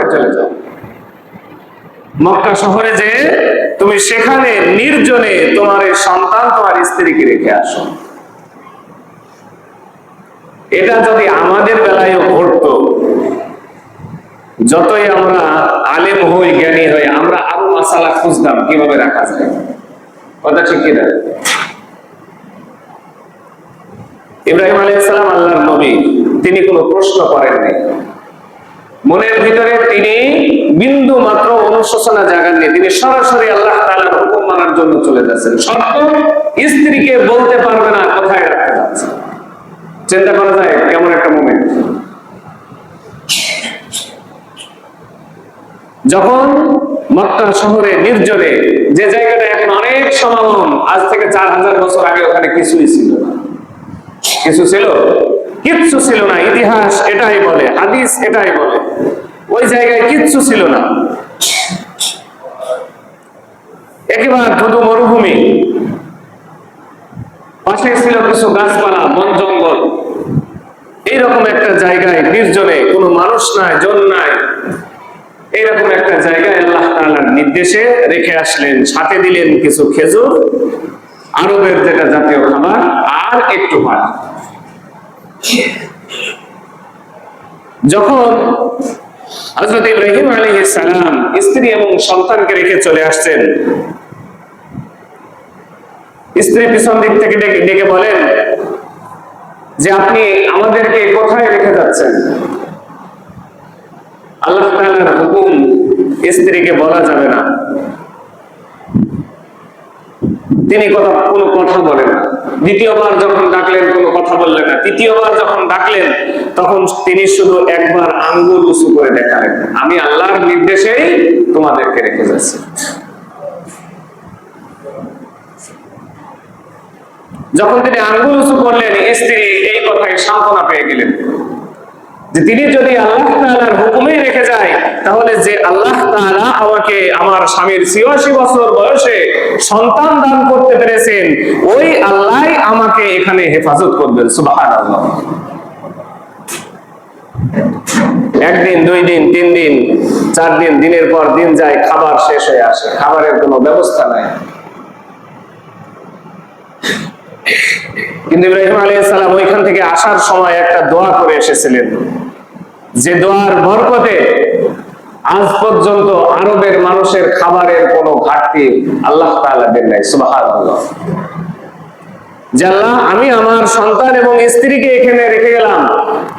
শহরে চলে যাও, মক্কা শহরে যে তুমি সেখানে নির্জনে তোমার সন্তান তোমার স্ত্রীকে রেখে আসো। এটা যদি আমাদের বেলায়ও ঘটতো, যতই আমরা আলেম হই জ্ঞানী হই, আমরা আরো মাসালা খুঁজতাম কিভাবে রাখা যায়। কথা ঠিক কিনা? ইব্রাহিম আলাইহিস সালাম আল্লাহর নবী, তিনি কোনো প্রশ্ন করেননি। মনের ভিতরে তিনি বিন্দু মাত্র অনুশোচনা জাগাননি, তিনি সরাসরি আল্লাহ তাআলার হুকুম মানার জন্য চলে যাচ্ছেন। শর্ত, স্ত্রীকে বলতে পারবে না কোথায় রাখতে যাচ্ছে। চিন্তা করা যায় কেমন একটা মোমেন্ট। যখন মক্কা শহরে নির্জনে, যে জায়গাটা এখন অনেক সমাগম, আজ থেকে 4000 বছর আগে ওখানে কিছুই ছিল না। কিছু ছিল? কিচ্ছু ছিল না। ইতিহাস এটাই বলে, হাদিস এটাই বলে, ওই জায়গায় কিচ্ছু ছিল না, একেবারে ধুধু মরুভূমি। পাশে ছিল কিছু গাছপালা, বন জঙ্গল। এইরকম একটা জায়গায় নির্জনে, কোনো মানুষ নাই, জন নাই, এইরকম একটা জায়গায় আল্লাহ তাআলার নির্দেশে রেখে আসলেন। সাথে দিলেন কিছু খেজুর, আরবের যেটা জাতীয় খাবার, আর একটু পানি। যখন হযরত ইব্রাহিম আলাইহিস সালাম স্ত্রী এবং সন্তানকে রেখে চলে আসছেন, স্ত্রী পিছন দিক থেকে ডেকে বলেন যে আপনি আমাদেরকে কোথায় রেখে যাচ্ছেন? আল্লাহ তাআলার হুকুম স্ত্রীকে বলা যাবে না। তিনি কোনো কথা বলেন না। দ্বিতীয়বার যখন ডাকলেন কোনো কথা বললেন না। তৃতীয়বার যখন ডাকলেন তখন তিনি শুধু একবার আঙ্গুল উঁচু করে দেখালেন, আমি আল্লাহর নির্দেশেই তোমাদেরকে রেখে যাচ্ছি। যখন তিনি আঙ্গুল উঁচু করলেন, স্ত্রী এই কথায় সান্ত্বনা পেয়ে গেলেন যে তিনি যদি আল্লাহ তাআলার হুকুমেই রেখে যায়, তাহলে যে আল্লাহ তাআলা আমাকে আমার স্বামীর ৮৬ বছর বয়সে সন্তান দান করতে পেরেছেন, ওই আল্লাহই আমাকে এখানে হেফাজত করবেন। সুবহানাল্লাহ। একদিন, 2 দিন, 3 দিন, 4 দিন, দিনের পর দিন যায়, খাবার শেষ হয়ে আসে, খাবারের কোনো ব্যবস্থা নাই। কিন্তু ইব্রাহিম আলাইহিস সালাম ওইখান থেকে আসার সময় একটা দোয়া করে এসেছিলেন, যে দোয়ার বরকতে আজ পর্যন্ত আরবের মানুষের খাবারের কোনো ঘাটতি আল্লাহ তাআলা দেন নাই। সুবহানাল্লাহ। যে আল্লাহ, আমি আমার সন্তান এবং স্ত্রীকে এখানে রেখে গেলাম,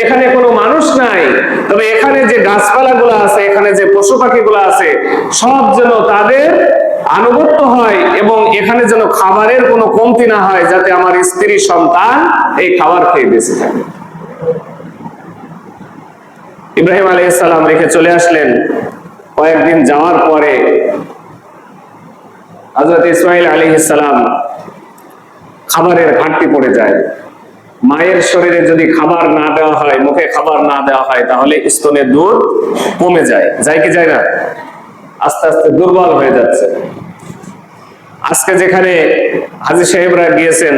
এখানে কোনো মানুষ নাই, তবে এখানে যে গাছপালাগুলো আছে, এখানে যে পশু পাখিগুলো আছে, সব যেন তাদের আনুগত্য হয় এবং এখানে যেন খাবারের কোনো কমতি না হয়, যাতে আমার স্ত্রী সন্তান এই খাবার খেয়ে বেঁচে থাকে। ইব্রাহিম আলাইহিস সালাম রেখে চলে আসলেন। কয়েকদিন যাওয়ার পরে হযরত ইসমাঈল আলাইহিস সালাম খাবারের ঘাটতি পড়ে যায়। মায়ের শরীরে যদি খাবার না দেওয়া হয়, মুখে খাবার না দেওয়া হয়, তাহলে স্তনের দুধ কমে যায়। যায় কি যায় না? আস্তে আস্তে দুর্বল হয়ে যাচ্ছে। আজকে যেখানে হাজী সাহেবরা গিয়েছেন,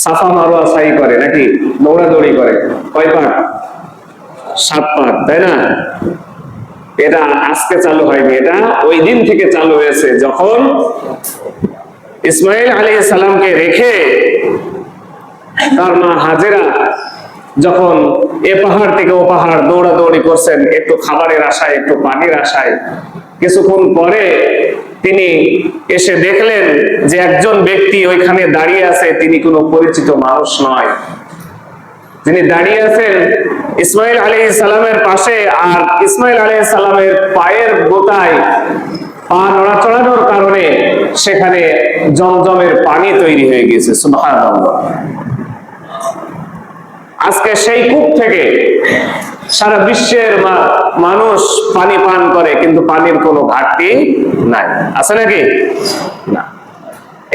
সাফা মারওয়া সাই করে নাকি, দৌড়াদৌড়ি করে, কয় পাক? 7 পাক, তাই না? এটা আজকে চালু হয়নি, এটা ওই দিন থেকে চালু হয়েছে, যখন ইসমাঈল আলাইহিস সালামকে রেখে তার মা হাজেরা যখন এ পাহাড় থেকে ও পাহাড় দৌড়াদৌড়ি করছেন, একটু খাবারের আশায়, একটু পানির আশায়। কিছুক্ষণ পরে তিনি এসে দেখলেন যে একজন ব্যক্তি ওইখানে দাঁড়িয়ে আছে, তিনি কোনো পরিচিত মানুষ নয়। তিনি দাঁড়িয়ে আছেন ইসমাঈল আলাইহিস সালামের পাশে, আর ইসমাঈল আলাইহিস সালামের পায়ের বোতায় পা নড়াচড়ানোর কারণে সেখানে জমজমের পানি তৈরি হয়ে গেছে। সুবহানাল্লাহ। আজকে সেই কূপ থেকে সারা বিশ্বের মানুষ পানি পান করে, কিন্তু পানির কোনো ঘাটতি নাই। আছে নাকি? না।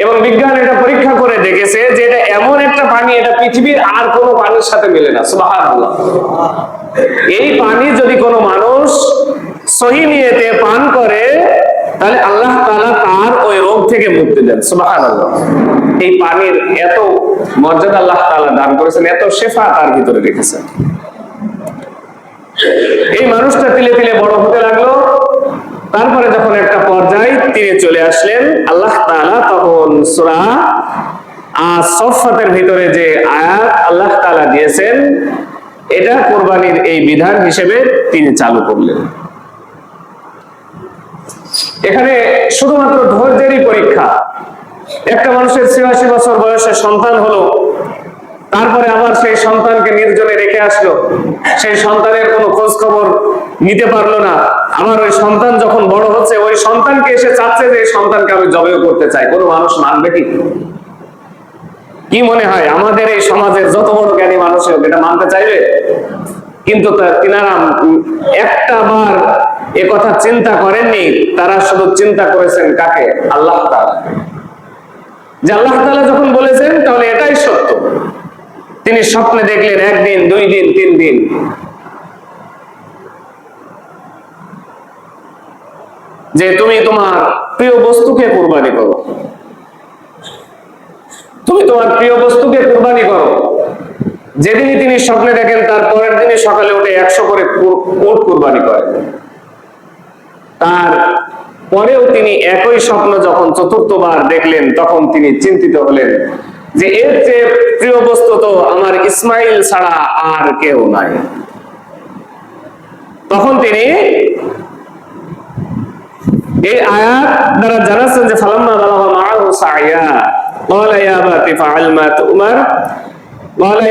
এবং বিজ্ঞান এটা পরীক্ষা করে দেখেছে যে এটা এমন একটা পানি, এটা পৃথিবীর আর কোনো পানির সাথে মেলে না। সুবহানাল্লাহ। এই পানি যদি কোনো মানুষ সহি নিয়তে পান করে, তাহলে আল্লাহ তাআলা তার ওই রোগ থেকে মুক্তি দেন। সুবহানাল্লাহ। এই পানির এত মর্যাদা আল্লাহ তাআলা দান করেছেন, এত শেফা তার ভিতরে রেখেছেন। এই মানুষটা তিলে তিলে বড় নিয়ে চলে আসলেন। আল্লাহ তাআলা তখন সূরা আস-সাফফাতের ভিতরে যে আয়াত আল্লাহ তাআলা দিয়েছেন, এটা কুরবানির এই বিধান হিসেবে তিনি চালু করলেন। এখানে শুধুমাত্র ধৈর্যেরই পরীক্ষা। একটা মানুষের ৮৬ বছর বয়সে সন্তান হলো, তারপরে আবার সেই সন্তানকে নির্জনে রেখে আসলো, সেই সন্তানের কোনো খোঁজ খবর নিতে পারলো না। আবার ওই সন্তান যখন বড় হচ্ছে, ওই সন্তানকে এসে চাচ্ছে যে এই সন্তানকে আমি জবেও করতে চাই, কোনো মানুষ মানবে কি? কি মনে হয় আমাদের এই সমাজের যত বড় জ্ঞানী মানুষ হোক, এটা মানতে চাইবে? কিন্তু তিনারা একটা বার এ কথা চিন্তা করেননি। তারা শুধু চিন্তা করেছেন কাকে? আল্লাহ তাআলা। যে আল্লাহ তাআলা যখন বলেছেন তাহলে এটাই সত্য। তিনি স্বপ্নে দেখলেন 1 দিন, 2 দিন, 3 দিন, যে তুমি তোমার প্রিয় বস্তুকে কুরবানি করো, তুমি তোমার প্রিয় বস্তুকে কুরবানি করো। যেদিনই তিনি স্বপ্নে দেখেন তার পরের দিনই সকালে উঠে 100 করে উট কুরবানি করেন। তার পরেও তিনি একই স্বপ্ন যখন 4র্থবার দেখলেন, তখন তিনি চিন্তিত হলেন যে এর চেয়ে প্রিয় বস্তু তো আমার ইসমাইল ছাড়া আর কেউ নাই। তখন তিনি এই আয়াত দ্বারা জানাচ্ছেন যে ফালাম্মা বালাগা মাআহু সাইয়া ক্বালা ইয়া আবাতি ফাআল মা তু'মার ক্বালা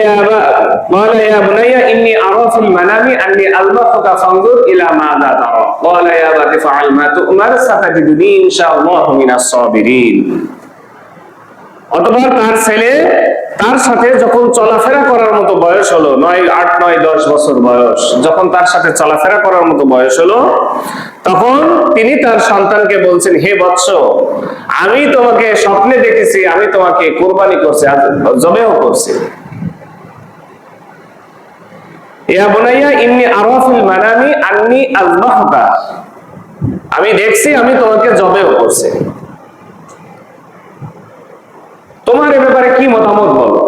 ইয়া বুনাইয়া ইন্নী আরা ফিল মানামি আন্নী আযবাহুকা ফানজুর ইলা মাযা তারা ক্বালা ইয়া আবাতি ফাআল মা তু'মার সাতাজিদুনি ইনশাআল্লাহু মিনাস সাবিরিন। অতঃপর তার ছেলে তার সাথে যখন চলাফেরা করার মতো বয়স হলো, 8, 9, 10 বছর বয়স, যখন তার সাথে চলাফেরা করার মতো বয়স হলো, তখন তিনি তার সন্তানকে বলছেন, হে বৎস, আমি তোমাকে স্বপ্নে দেখেছি, আমি তোমাকে কুরবানি করছি, জবেহ করছি। ইয়া বুনাইয়া ইন্নী আরা ফিল মানামি আন্নী আযবাহুকা, আমি দেখছি আমি তোমাকে জবেহ করছি, তোমার এ ব্যাপারে কি মতামত বলো।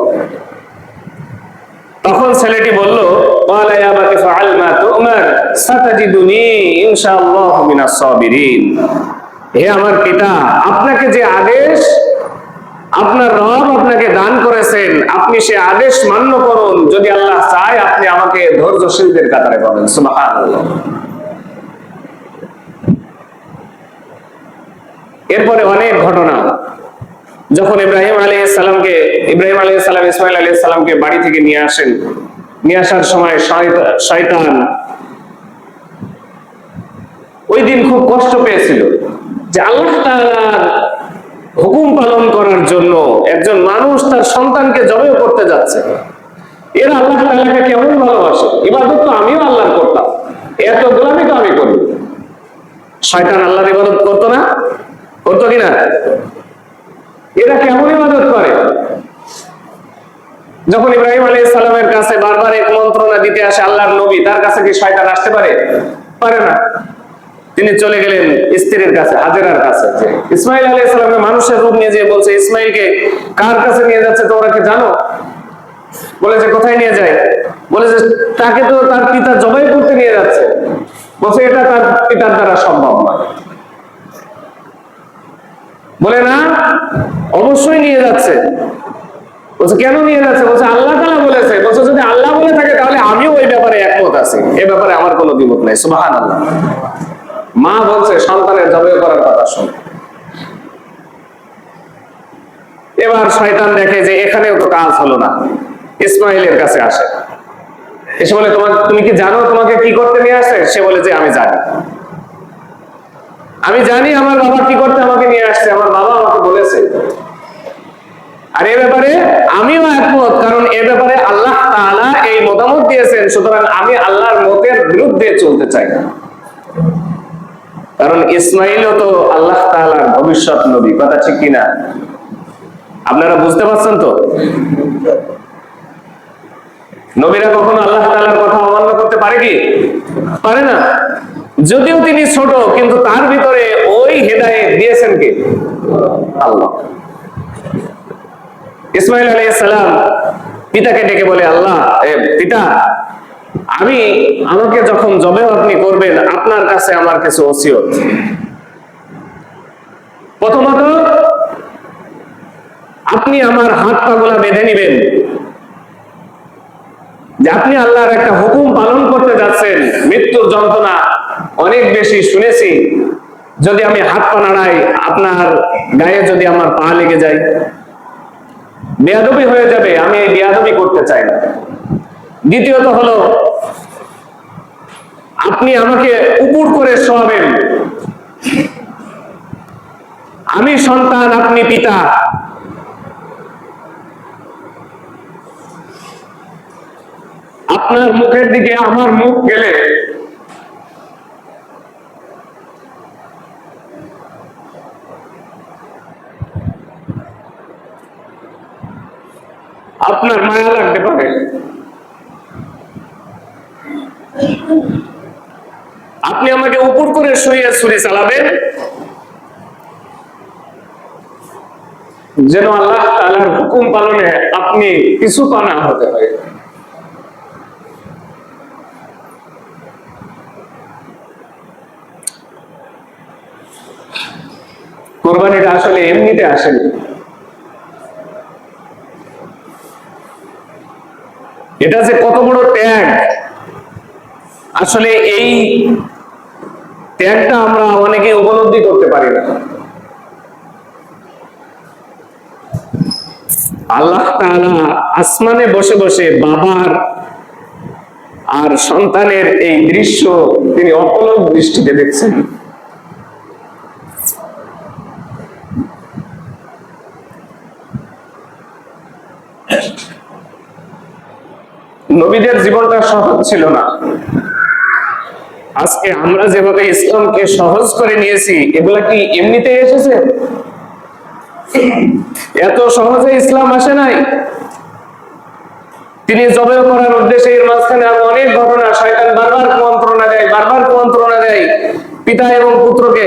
তখন ছেলেটি বলল, ক্বালা ইয়া আবাতি ফাআল মা তু'মার সাতাজিদুনি ইনশাআল্লাহু মিনাস সাবিরিন। হে আমার পিতা, আপনাকে যে আদেশ আপনার রব আপনাকে দান করেছেন, আপনি সে আদেশ মান্য করুন। যদি আল্লাহ চায় আপনি আমাকে ধৈর্যশীলদের কাতারে পাবেন। সুবহানাল্লাহ। এরপরে অনেক ঘটনা। যখন ইব্রাহিম আলাইহিস সালাম ইসমাইল আলাইহিস সালামকে বাড়ি থেকে নিয়ে আসেন, নিয়ে আসার সময় শয়তান ওই দিন খুব কষ্ট পেয়েছিল যে আল্লাহ তাআলার হুকুম পালন করার জন্য একজন মানুষ তার সন্তানকে জবেহ করতে যাচ্ছে। এরা আল্লাহ তাআলাকে কেমন ভালোবাসে, ইবাদত তো আমিও আল্লাহর করতাম, এত গোলামি তো আমি করি। শয়তান আল্লাহর ইবাদত করতো না? করতো কিনা? এরা কেমন ইবাদত করে? যখন ইব্রাহিম আলাইহিস সালামের কাছে বারবার এক মন্ত্রণা দিতে আসে আল্লাহর নবী, তার কাছে কি শয়তান আসতে পারে? পারে না। তিনি চলে গেলেন স্ত্রীর কাছে, হাজেরার কাছে। যে ইসমাইল আলাইহিস সালামের মানুষের রূপ নিয়ে যে বলছে, ইসমাইলকে কার কাছে নিয়ে যাচ্ছে তোমরা কি জানো? বলে যে কোথায় নিয়ে যায়? বলে যে তাকে তো তার পিতা জবাই করতে নিয়ে যাচ্ছে। বলছে এটা তার পিতার দ্বারা সম্ভব নয়। বলে না, অবশ্যই নিয়ে যাচ্ছে। বলছে কেন নিয়ে যাচ্ছে? বলছে আল্লাহ তাআলা বলেছে। বলছে যদি আল্লাহ বলে থাকে তাহলে আমিও ওই ব্যাপারে একমত আছি, এ ব্যাপারে আমার কোনো দ্বিমত নাই। সুবহানাল্লাহ। মা বলছে সন্তানের জবেহ করার কথা শুন। এবার শয়তান দেখে যে এখানেও তো কাজ হলো না, ইসমাইলের কাছে আসে, এসে বলে তুমি কি জানো তোমাকে কি করতে নিয়ে আসছে? সে বলে যে আমি জানি, আমি জানি আমার বাবা কি করতে আমাকে নিয়ে আসছে, আমার বাবা আমাকে বলেছে। আর এ ব্যাপারে আমিও একমত, কারণ এ ব্যাপারে আল্লাহ তাআলা এই মতামত দিয়েছেন, সুতরাং আমি আল্লাহর মতের বিরুদ্ধে চলতে চাই না। কারণ ইসমাইলও তো আল্লাহ তাআলার ভবিষ্যৎ নবী, কথা ঠিক কিনা? আপনারা বুঝতে পারছেন তো? নবীরা কখনো আল্লাহ তাআলার কথা অমান্য করতে পারে কি? পারে না। যদিও তিনি ছোট, কিন্তু তার ভিতরে ওই হেদায়েত দিয়েছেন কে? আল্লাহ। ইসমাইল আলাইহিস সালাম পিতাকে ডেকে বলে, আল্লাহ পিতা, আমাকে যখন জবেহ আপনি করবেন, আপনার কাছে আমার কিছু ওসিয়ত। প্রথমত আপনি আমার হাত পাগুলা বেঁধে নিবেন যে আপনি আল্লাহর একটা হুকুম পালন করতে যাচ্ছেন। মৃত্যুর যন্ত্রণা অনেক বেশি শুনেছি, যদি আমি হাত পা নাড়াই আপনার গায়ে যদি আমার পা লেগে যায় বেয়াদবি হয়ে যাবে, আমি এই বেয়াদবি করতে চাই না। দ্বিতীয়ত হলো আপনি আমাকে উপর করে শোয়াবেন, আমি সন্তান আপনি পিতা, আপনার মুখের দিকে আমার মুখ গেলে আপনার মায়া লাগতে পারে। আপনি আমাকে উপর করে শুয়ে ছুরি চালাবেন যেন আল্লাহ তাআলার হুকুম পালনে আপনি কিছু পা না হতে পারে। কোরবানিটা আসলে এমনিতে আসেনি, এটা যে কত বড় ত্যাগ, আসলে এই ত্যাগটা আমরা অনেকে উপলব্ধি করতে পারি না। আল্লাহ তাআলা আসমানে বসে বসে বাবার আর সন্তানের এই দৃশ্য তিনি অপলক দৃষ্টিতে দেখছেন। নবীদের জীবনটা সহজ ছিল না। আজকে আমরা যেভাবে ইসলামকে সহজ করে নিয়েছি, এগুলা কি এমনিতে এসেছে? এত সহজে ইসলাম আসে নাই। তিনি জবাই করার উদ্দেশ্যে এর মাঝখানে আরো অনেক ঘটনা, শয়তান বারবার কুমন্ত্রণা দেয় পিতা এবং পুত্রকে।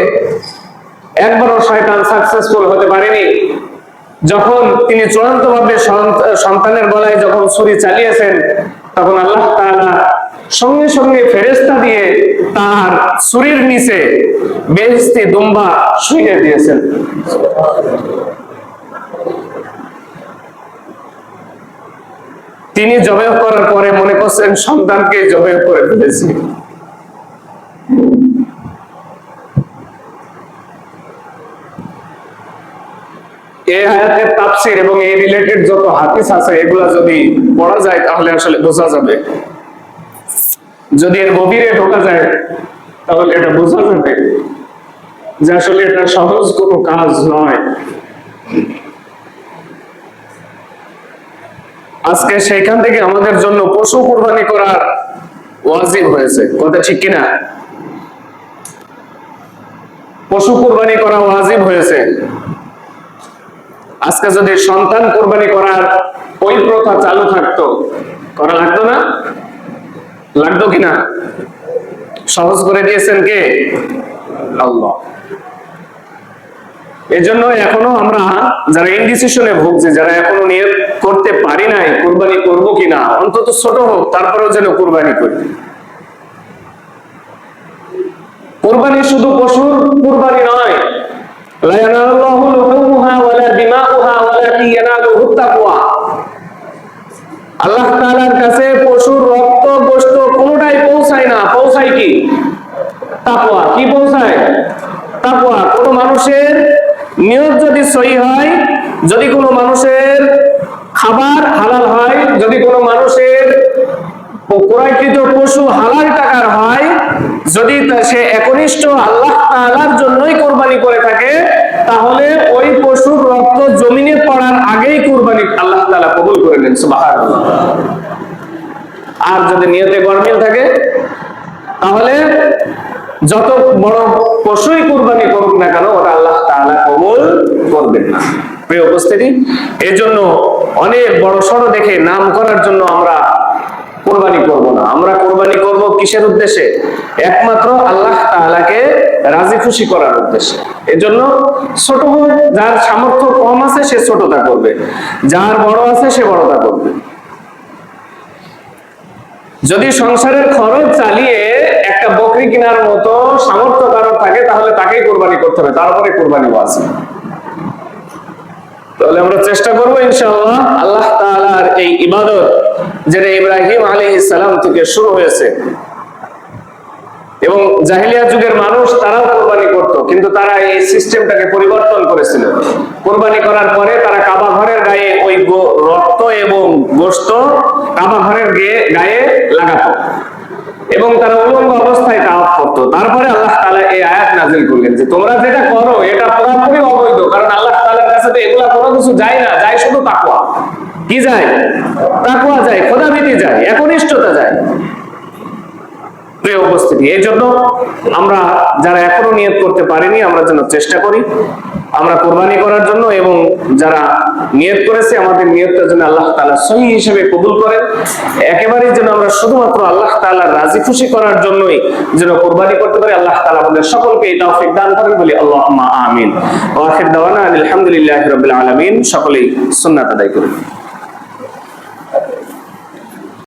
একবারও শয়তান সাকসেসফুল হতে পারেনি। যখন তিনি চূড়ান্ত ভাবে সন্তানের গলায় যখন ছুরি চালিয়েছেন, তখন আল্লাহ তাআলা সঙ্গে সঙ্গে ফেরেশতা দিয়ে তার ছুরির নিচে বেহেশতি দুম্বা শুইয়ে দিয়েছেন। তিনি জবাই করার পরে মনে করছেন সন্তানকে জবাই করে ফেলেছি। এই আয়াতের তাফসীর এবং এই রিলেটেড যত হাদিস আছে এগুলা যদি পড়া যায় তাহলে আসলে বোঝা যাবে, যদি এর গভীরে ঢোকা যায় তাহলে এটা বোঝা যাবে যে আসলে এটা সহজ কোনো কাজ নয়। আজকে সেইখান থেকে আমাদের জন্য পশু কুরবানি করার ওয়াজিব হয়েছে, কথা ঠিক কিনা? পশু কুরবানি করা ওয়াজিব হয়েছে। আজকে যদি সন্তান কুরবানি করার ওই প্রথা চালু থাকতো, করা লাগতো না? লাগতো কিনা? সহজ করে দিয়েছেন কে? আল্লাহ। এজন্য এখনো আমরা যারা ইনডিসিশনে ভুগছি, যারা এখনো নিয়ত করতে পারি নাই কুরবানি করবো কিনা, অন্তত ছোট হোক তারপরেও যেন কুরবানি করি। কুরবানি শুধু পশুর কুরবানি নয়, লা ইয়ানালুহু লুহুমুহা ওয়ালা দিমাউহা ওয়ালাকিন ইয়ানালুহু তাকওয়া। আল্লাহ তাআলার কাছে পশুর রক্ত গোশত কোনটাই পৌঁছায় না, পৌঁছায় কি? তাকওয়া। কি পৌঁছায়? তাকওয়া। কোন মানুষের নিয়ত যদি সহি হয়, যদি কোনো মানুষের খাবার হালাল হয়, যদি কোনো মানুষের ক্রয়কৃত পশু হালাল টাকার হয়, যদি সে একনিষ্ঠ আল্লাহ তাআলার জন্যই কুরবানি করে থাকে, তাহলে ওই পশুর রক্ত জমিনে পড়ার আগেই কুরবানি আল্লাহ তাআলা কবুল করে নেন। সুবহানাল্লাহ। আর যদি নিয়তে গরমিল থাকে তাহলে যত বড় পশুই কুরবানি করুক না কেন, ওটা আল্লাহ তাআলা কবুল করবেন না। প্রিয় উপস্থিতি, এজন্য অনেক বড় সড় দেখে নাম করার জন্য আমরা কুরবানি করব না। আমরা কুরবানি করব কিসের উদ্দেশ্যে? একমাত্র আল্লাহ তাআলাকে রাজি খুশি করার উদ্দেশ্যে। এজন্য ছোট হোক, যার সামর্থ্য কম আছে সে ছোটটা করবে, যার বড় আছে সে বড়টা করবে। যদি সংসারের খরচ চালিয়ে একটা বকরি কেনার মতো সামর্থ্য কারো থাকে তাহলে তাকেই কোরবানি করতে হবে, তারপরে কোরবানি ওয়াজিব। তাহলে আমরা চেষ্টা করব ইনশাআল্লাহ আল্লাহ তাআলার এই ইবাদত যেটা ইব্রাহিম আলাইহিস সালাম থেকে শুরু হয়েছে, এবং জাহেলিয়া যুগের মানুষ তারাও কোরবানি করত, কিন্তু তারা এই সিস্টেমটাকে পরিবর্তন করেছিল। কোরবানি করার পরে তারা কাবা ঘরের গায়ে ওই রক্ত এবং গোশত কাবা ঘরের গায়ে লাগাতো এবং তারা উলঙ্গ অবস্থায় তাওয়াফ করত। তারপরে আল্লাহ তাআলা এই আয়াত নাযিল করলেন যে তোমরা যেটা করো এটা পুরোপুরি অবৈধ, কারণ আল্লাহ তাআলার কাছে তো এগুলা কোনো কিছু যায় না, যায় শুধু তাকওয়া। কি যায়? তাকওয়া যায়, খোদাভীতি যায়, একনিষ্ঠতা যায়। প্রিয় উপস্থিতি, এই জন্য আমরা যারা এখনো নিয়ত করতে পারিনি আমরা যেন চেষ্টা করি আমরা কোরবানি করার জন্য, এবং যারা নিয়ত করেছে আমাদের নিয়তটা যেন আল্লাহ তাআলা সহিহ হিসেবে কবুল করেন। একেবারেই যেন আমরা শুধুমাত্র আল্লাহ তাআলার রাজি খুশি করার জন্যই যেন কোরবানি করতে পারি। আল্লাহ তাআলা আমাদের সকলকে এই তৌফিক দান করেন, বলি আল্লাহুম্মা আমিন। ওয়া আখির দাওয়ানা আলহামদুলিল্লাহি রাব্বিল আলামিন। সকলেই সুন্নাত আদায় করুন।